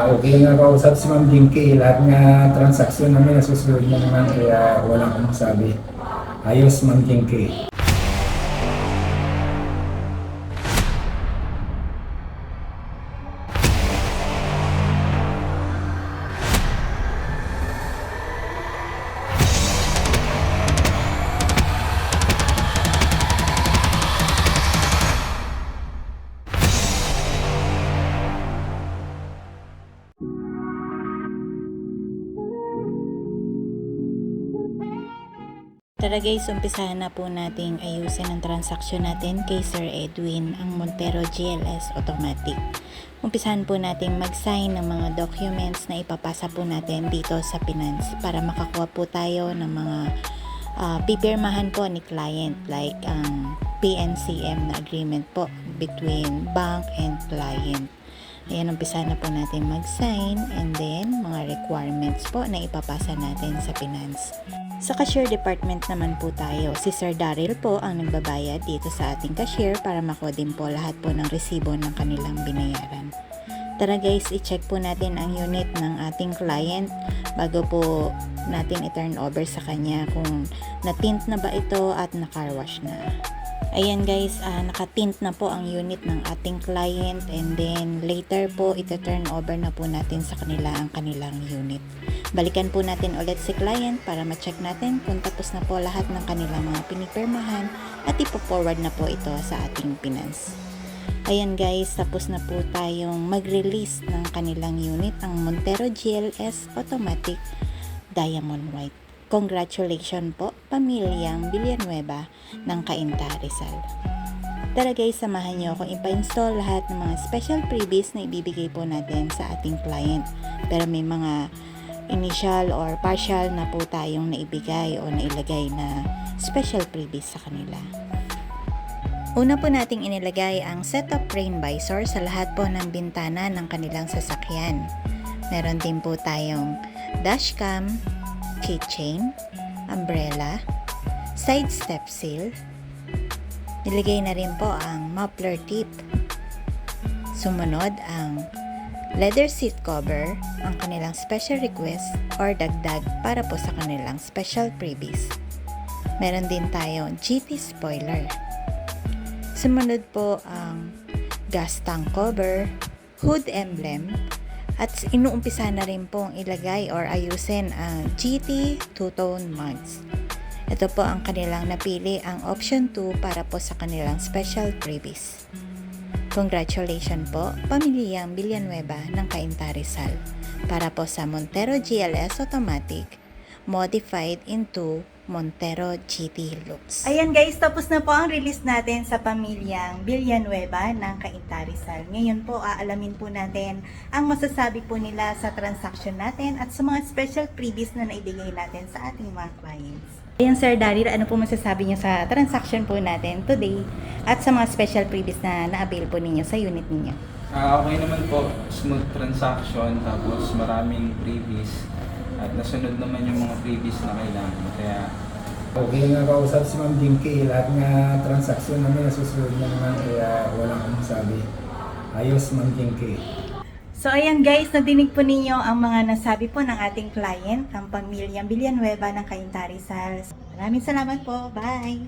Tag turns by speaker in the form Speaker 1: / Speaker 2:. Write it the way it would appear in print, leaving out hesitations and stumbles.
Speaker 1: Okay nga kausap si Ma'am Jinky. Lahat nga transaksyon namin nasusunod na naman kaya walang akong masabi. Ayos Ma'am Jinky.
Speaker 2: Tara guys, umpisahan na po nating ayusin ang transaksyon natin kay Sir Edwin, ang Montero GLS Automatic. Umpisahan po nating mag-sign ng mga documents na ipapasa po natin dito sa Finance para makakuha po tayo ng mga pipirmahan po ni client like ang PNCM na agreement po between bank and client. Ayan, umpisahan na po natin mag-sign and then mga requirements po na ipapasa natin sa Finance. Sa cashier department naman po tayo. Si Sir Daryl po ang nagbabayad dito sa ating cashier para makuha din po lahat po ng resibo ng kanilang binayaran. Tara guys, i-check po natin ang unit ng ating client bago po natin i-turn over sa kanya kung na-tint na ba ito at na-car wash na. Ayan guys, naka-tint na po ang unit ng ating client and then later po ito-turn over na po natin sa kanila ang kanilang unit. Balikan po natin ulit si client para ma-check natin kung tapos na po lahat ng kanilang mga pinipirmahan at ipo-forward na po ito sa ating Finance. Ayan guys, tapos na po tayong mag-release ng kanilang unit, ang Montero GLS Automatic Diamond White. Congratulations po, pamilyang Villanueva ng Cainta, Rizal. Tara guys, samahan nyo akong ipa-install lahat ng mga special freebies na ibibigay po natin sa ating client. Pero may mga initial or partial na po tayong naibigay o nailagay na special freebies sa kanila. Una po nating inilagay ang set-up rain visor sa lahat po ng bintana ng kanilang sasakyan. Meron din po tayong dashcam, keychain, umbrella, side step seal. Nilagay na rin po ang muffler tip. Sumunod ang leather seat cover, ang kanilang special request or dagdag para po sa kanilang special freebies. Meron din tayong GT spoiler. Sumunod po ang gas tank cover, hood emblem, at inuumpisa na rin pong ilagay or ayusin ang GT two-tone mugs. Ito po ang kanilang napili, ang option 2 para po sa kanilang special freebies. Congratulations po, pamilyang Villanueva ng Cainta, Rizal para po sa Montero GLS Automatic modified into Montero GT Lux. Ayan guys, tapos na po ang release natin sa pamilyang Villanueva ng Cainta, Rizal. Ngayon po, aalamin po natin ang masasabi po nila sa transaction natin at sa mga special freebies na naibigay natin sa ating mga clients. Ayan Sir Daryl, ano po masasabi niyo sa transaction po natin today at sa mga special freebies na na-avail po ninyo sa unit ninyo?
Speaker 3: Okay naman po, smooth transaction, tapos maraming freebies at nasunod naman yung mga freebies na kailangan. Kaya
Speaker 1: Okay nga kausap si Ma'am Jinky. Lahat nga transaksyon namin nasusunod na naman kaya walang akong masabi. Ayos Ma'am Jinky.
Speaker 2: So ayan guys, nadinig po ninyo ang mga nasabi po ng ating client, ang pamilyang Villanueva ng Cainta, Rizal. Maraming salamat po. Bye!